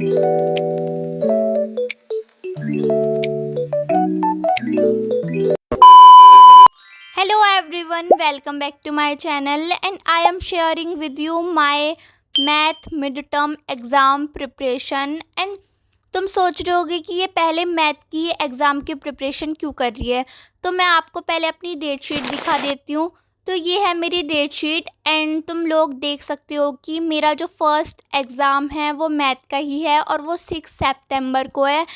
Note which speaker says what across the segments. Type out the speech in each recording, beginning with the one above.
Speaker 1: Hello everyone, welcome back to my channel and I am sharing with you my math midterm exam preparation and तुम सोच रहे होगे कि ये पहले मैथ की एग्ज़ाम की प्रिपरेशन क्यों कर रही है। तो मैं आपको पहले अपनी डेट शीट दिखा देती हूँ। तो ये है मेरी डेट शीट एंड तुम लोग देख सकते हो कि मेरा जो फर्स्ट एग्ज़ाम है वो मैथ का ही है और वो 6 सितंबर को है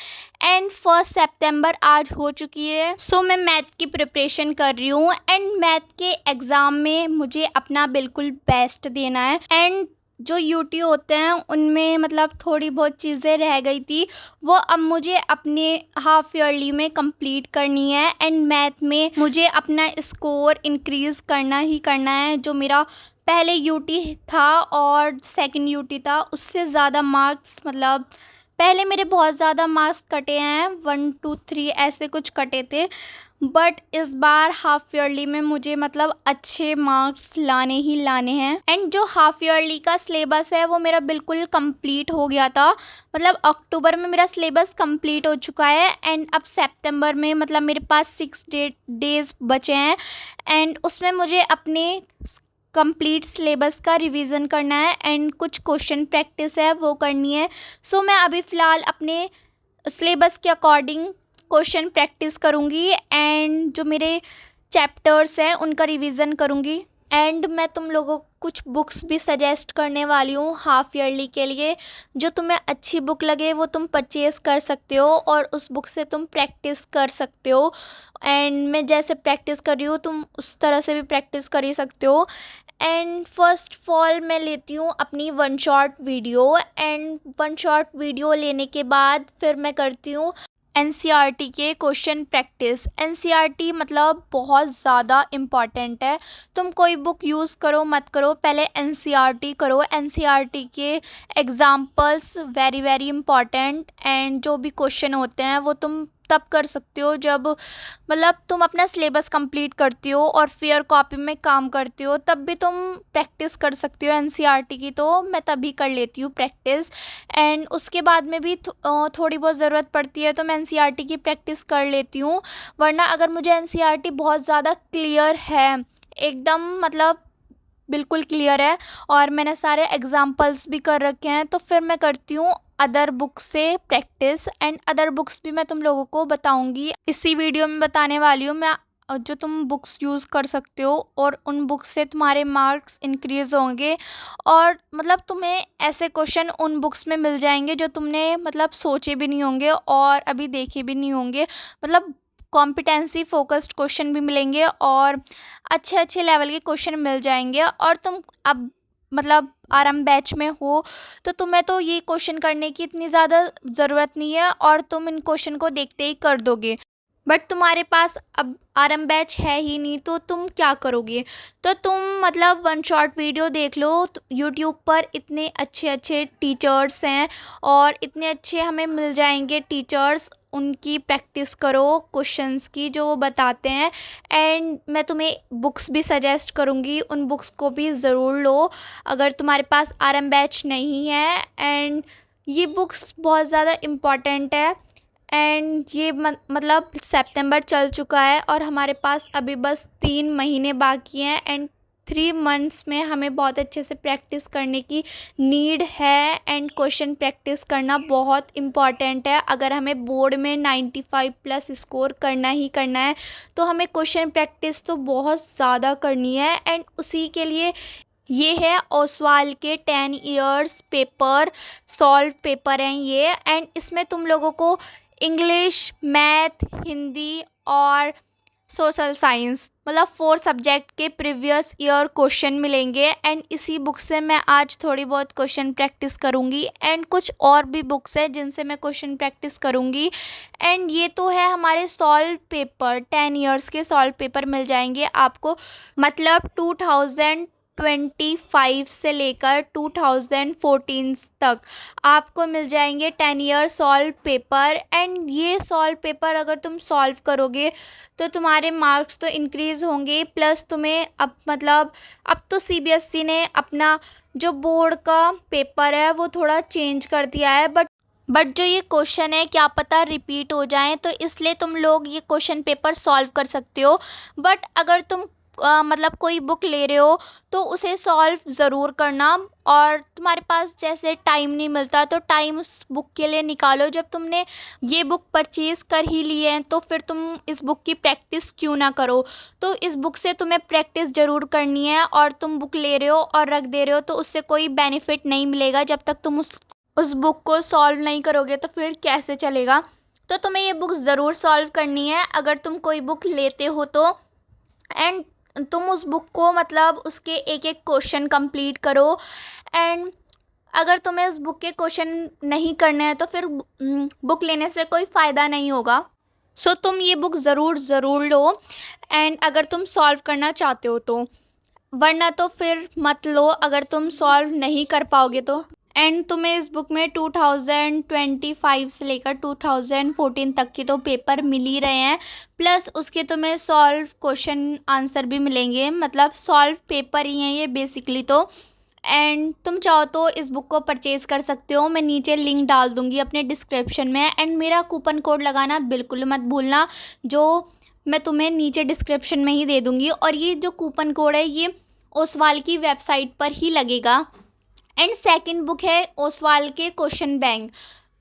Speaker 1: एंड 1 सितंबर आज हो चुकी है। सो मैं मैथ की प्रिपरेशन कर रही हूँ एंड मैथ के एग्ज़ाम में मुझे अपना बिल्कुल बेस्ट देना है एंड जो यूटी होते हैं उनमें मतलब थोड़ी बहुत चीज़ें रह गई थी, वो अब मुझे अपने हाफ ईयरली में कंप्लीट करनी है एंड मैथ में मुझे अपना स्कोर इंक्रीज़ करना ही करना है। जो मेरा पहले यूटी था और सेकंड यूटी था उससे ज़्यादा मार्क्स, मतलब पहले मेरे बहुत ज़्यादा मार्क्स कटे हैं, 1 2 3 ऐसे कुछ कटे थे, बट इस बार हाफ ईयरली में मुझे मतलब अच्छे मार्क्स लाने ही लाने हैं। एंड जो हाफ ईयरली का सिलेबस है वो मेरा बिल्कुल कंप्लीट हो गया था, मतलब अक्टूबर में मेरा सिलेबस कंप्लीट हो चुका है एंड अब सितंबर में मतलब मेरे पास 6 डेज़ बचे हैं एंड उसमें मुझे अपने कंप्लीट सिलेबस का रिवीजन करना है एंड कुछ क्वेश्चन प्रैक्टिस है वो करनी है। सो मैं अभी फ़िलहाल अपने सिलेबस के अकॉर्डिंग क्वेश्चन प्रैक्टिस करूँगी एंड जो मेरे चैप्टर्स हैं उनका रिवीजन करूँगी एंड मैं तुम लोगों को कुछ बुक्स भी सजेस्ट करने वाली हूँ हाफ ईयरली के लिए। जो तुम्हें अच्छी बुक लगे वो तुम परचेज़ कर सकते हो और उस बुक से तुम प्रैक्टिस कर सकते हो एंड मैं जैसे प्रैक्टिस कर रही हूँ तुम उस तरह से भी प्रैक्टिस कर ही सकते हो। एंड फर्स्ट ऑफ ऑल मैं लेती हूँ अपनी one shot video and one shot video लेने के बाद फिर मैं करती हूँ एनसीईआरटी के क्वेश्चन प्रैक्टिस। एनसीईआरटी मतलब बहुत ज़्यादा इम्पॉर्टेंट है, तुम कोई बुक यूज़ करो मत करो, पहले एनसीईआरटी करो। एनसीईआरटी के examples very very important and जो भी क्वेश्चन होते हैं वो तुम तब कर सकते हो जब मतलब तुम अपना सिलेबस कंप्लीट करती हो और फेयर कॉपी में काम करती हो, तब भी तुम प्रैक्टिस कर सकती हो एनसीईआरटी की। तो मैं तभी कर लेती हूँ प्रैक्टिस एंड उसके बाद में भी थोड़ी बहुत ज़रूरत पड़ती है तो मैं एनसीईआरटी की प्रैक्टिस कर लेती हूँ। वरना अगर मुझे एनसीईआरटी बहुत ज़्यादा क्लियर है, एकदम मतलब बिल्कुल क्लियर है और मैंने सारे एग्जाम्पल्स भी कर रखे हैं, तो फिर मैं करती हूँ अदर बुक से प्रैक्टिस एंड अदर बुक्स भी मैं तुम लोगों को बताऊंगी इसी वीडियो में, बताने वाली हूँ मैं जो तुम बुक्स यूज़ कर सकते हो और उन बुक्स से तुम्हारे मार्क्स इंक्रीज़ होंगे और मतलब तुम्हें ऐसे क्वेश्चन उन बुक्स में मिल जाएंगे जो तुमने मतलब सोचे भी नहीं होंगे और अभी देखे भी नहीं होंगे। मतलब कॉम्पिटेंसी फोकस्ड क्वेश्चन भी मिलेंगे और अच्छे अच्छे लेवल के क्वेश्चन मिल जाएंगे और तुम अब मतलब आराम बैच में हो तो तुम्हें तो ये क्वेश्चन करने की इतनी ज़्यादा ज़रूरत नहीं है और तुम इन क्वेश्चन को देखते ही कर दोगे। बट तुम्हारे पास अब आरएम बैच है ही नहीं तो तुम क्या करोगे। तो तुम मतलब वन शॉट वीडियो देख लो, यूट्यूब पर इतने अच्छे अच्छे टीचर्स हैं और इतने अच्छे हमें मिल जाएंगे टीचर्स, उनकी प्रैक्टिस करो क्वेश्चंस की जो वो बताते हैं एंड मैं तुम्हें बुक्स भी सजेस्ट करूँगी, उन बुक्स को भी ज़रूर लो अगर तुम्हारे पास आरएम बैच नहीं है। एंड ये बुक्स बहुत ज़्यादा इम्पॉर्टेंट है एंड ये मतलब सितंबर चल चुका है और हमारे पास अभी बस 3 महीने बाकी हैं एंड 3 मंथ्स में हमें बहुत अच्छे से प्रैक्टिस करने की नीड है एंड क्वेश्चन प्रैक्टिस करना बहुत इम्पॉर्टेंट है। अगर हमें बोर्ड में 95 प्लस स्कोर करना ही करना है तो हमें क्वेश्चन प्रैक्टिस तो बहुत ज़्यादा करनी है एंड उसी के लिए ये है ओसवाल के 10 इयर्स पेपर सॉल्व पेपर हैं ये एंड इसमें तुम लोगों को इंग्लिश, मैथ, हिंदी और सोशल साइंस मतलब 4 सब्जेक्ट के प्रीवियस ईयर क्वेश्चन मिलेंगे एंड इसी बुक से मैं आज थोड़ी बहुत क्वेश्चन प्रैक्टिस करूँगी एंड कुछ और भी बुक्स है जिनसे मैं क्वेश्चन प्रैक्टिस करूँगी। एंड ये तो है हमारे सॉल्व पेपर, 10 इयर्स के सॉल्व पेपर मिल जाएंगे आपको, मतलब 2025 से लेकर 2014 तक आपको मिल जाएंगे 10 ईयर सॉल्व पेपर एंड ये सॉल्व पेपर अगर तुम सॉल्व करोगे तो तुम्हारे मार्क्स तो इंक्रीज़ होंगे प्लस तुम्हें अब मतलब अब तो सीबीएसई ने अपना जो बोर्ड का पेपर है वो थोड़ा चेंज कर दिया है, बट बट जो ये क्वेश्चन है क्या पता रिपीट हो जाए, तो इसलिए तुम लोग ये क्वेश्चन पेपर सॉल्व कर सकते हो। बट अगर तुम मतलब कोई बुक ले रहे हो तो उसे सॉल्व ज़रूर करना। और तुम्हारे पास जैसे टाइम नहीं मिलता तो टाइम उस बुक के लिए निकालो। जब तुमने ये बुक परचेज़ कर ही ली है तो फिर तुम इस बुक की प्रैक्टिस क्यों ना करो। तो इस बुक से तुम्हें प्रैक्टिस ज़रूर करनी है। और तुम बुक ले रहे हो और रख दे रहे हो तो उससे कोई बेनिफिट नहीं मिलेगा। जब तक तुम उस बुक को सॉल्व नहीं करोगे तो फिर कैसे चलेगा। तो तुम्हें ये बुक ज़रूर सॉल्व करनी है अगर तुम कोई बुक लेते हो तो। एंड तुम उस बुक को मतलब उसके एक एक क्वेश्चन कंप्लीट करो। एंड अगर तुम्हें उस बुक के क्वेश्चन नहीं करने हैं तो फिर बुक लेने से कोई फ़ायदा नहीं होगा। सो तुम ये बुक ज़रूर ज़रूर लो। एंड अगर तुम सॉल्व करना चाहते हो तो, वरना तो फिर मत लो अगर तुम सॉल्व नहीं कर पाओगे तो। एंड तुम्हें इस बुक में 2025 से लेकर 2014 तक के तो पेपर मिल ही रहे हैं। प्लस उसके तुम्हें सॉल्व क्वेश्चन आंसर भी मिलेंगे, मतलब सॉल्व पेपर ही हैं ये बेसिकली तो। एंड तुम चाहो तो इस बुक को परचेज़ कर सकते हो। मैं नीचे लिंक डाल दूँगी अपने डिस्क्रिप्शन में। एंड मेरा कूपन कोड लगाना बिल्कुल मत भूलना, जो मैं तुम्हें नीचे डिस्क्रिप्शन में ही दे दूँगी। और ये जो कूपन कोड है ये ओसवाल की वेबसाइट पर ही लगेगा। एंड सेकंड बुक है ओसवाल के क्वेश्चन बैंक।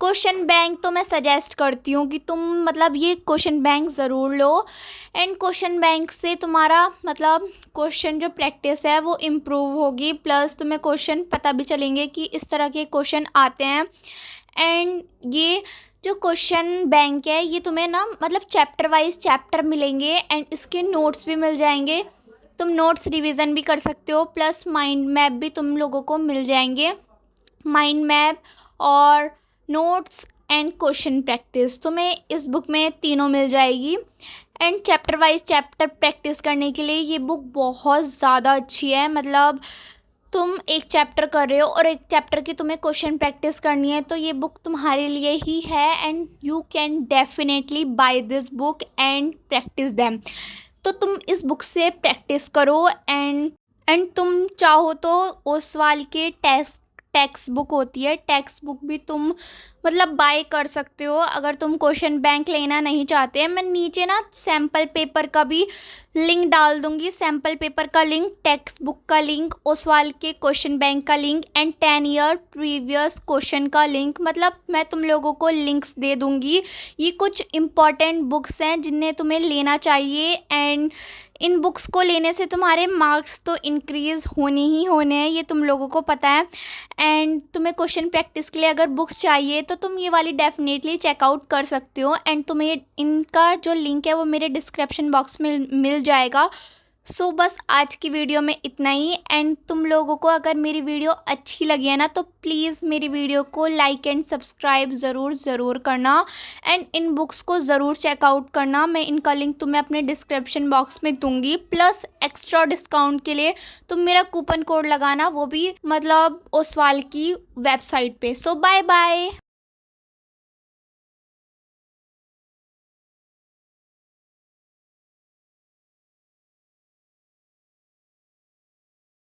Speaker 1: क्वेश्चन बैंक तो मैं सजेस्ट करती हूँ कि तुम मतलब ये क्वेश्चन बैंक ज़रूर लो। एंड क्वेश्चन बैंक से तुम्हारा मतलब क्वेश्चन जो प्रैक्टिस है वो इम्प्रूव होगी। प्लस तुम्हें क्वेश्चन पता भी चलेंगे कि इस तरह के क्वेश्चन आते हैं। एंड ये जो क्वेश्चन बैंक है ये तुम्हें ना मतलब चैप्टर वाइज चैप्टर मिलेंगे एंड इसके नोट्स भी मिल जाएंगे। तुम नोट्स रिवीजन भी कर सकते हो। प्लस माइंड मैप भी तुम लोगों को मिल जाएंगे। माइंड मैप और नोट्स एंड क्वेश्चन प्रैक्टिस तुम्हें इस बुक में तीनों मिल जाएगी। And chapter wise chapter practice करने के लिए ये बुक बहुत ज़्यादा अच्छी है। मतलब तुम एक चैप्टर कर रहे हो और एक चैप्टर की तुम्हें क्वेश्चन प्रैक्टिस करनी है तो ये बुक तुम्हारे लिए ही है। And you can definitely buy this book and practise them. तो तुम इस बुक से प्रैक्टिस करो। एंड तुम चाहो तो ओसवाल के टेक्स्ट बुक होती है, टेक्स्ट बुक भी तुम मतलब बाय कर सकते हो अगर तुम क्वेश्चन बैंक लेना नहीं चाहते। मैं नीचे ना सैम्पल पेपर का भी लिंक डाल दूंगी। सैम्पल पेपर का लिंक, टेक्स्ट बुक का लिंक, ओसवाल के क्वेश्चन बैंक का link and 10 year previous question का लिंक, मतलब मैं तुम लोगों को लिंक्स दे दूंगी। ये कुछ इम्पॉर्टेंट बुक्स हैं जिन्हें तुम्हें लेना चाहिए। एंड इन बुक्स को लेने से तुम्हारे मार्क्स तो इंक्रीज़ होने ही होने हैं, ये तुम लोगों को पता है। एंड तुम्हें क्वेश्चन प्रैक्टिस के लिए अगर बुक्स चाहिए तो तुम ये वाली डेफिनेटली चेकआउट कर सकते हो। एंड तुम्हें इनका जो लिंक है वो मेरे डिस्क्रिप्शन बॉक्स में मिल जाएगा। सो बस आज की वीडियो में इतना ही। एंड तुम लोगों को अगर मेरी वीडियो अच्छी लगी है ना तो प्लीज़ मेरी वीडियो को लाइक एंड सब्सक्राइब ज़रूर करना। एंड इन बुक्स को ज़रूर चेकआउट करना। मैं इनका लिंक तुम्हें अपने डिस्क्रिप्शन बॉक्स में दूंगी। प्लस एक्स्ट्रा डिस्काउंट के लिए तुम मेरा कूपन कोड लगाना, वो भी मतलब ओसवाल की वेबसाइट पे। सो बाय बाय।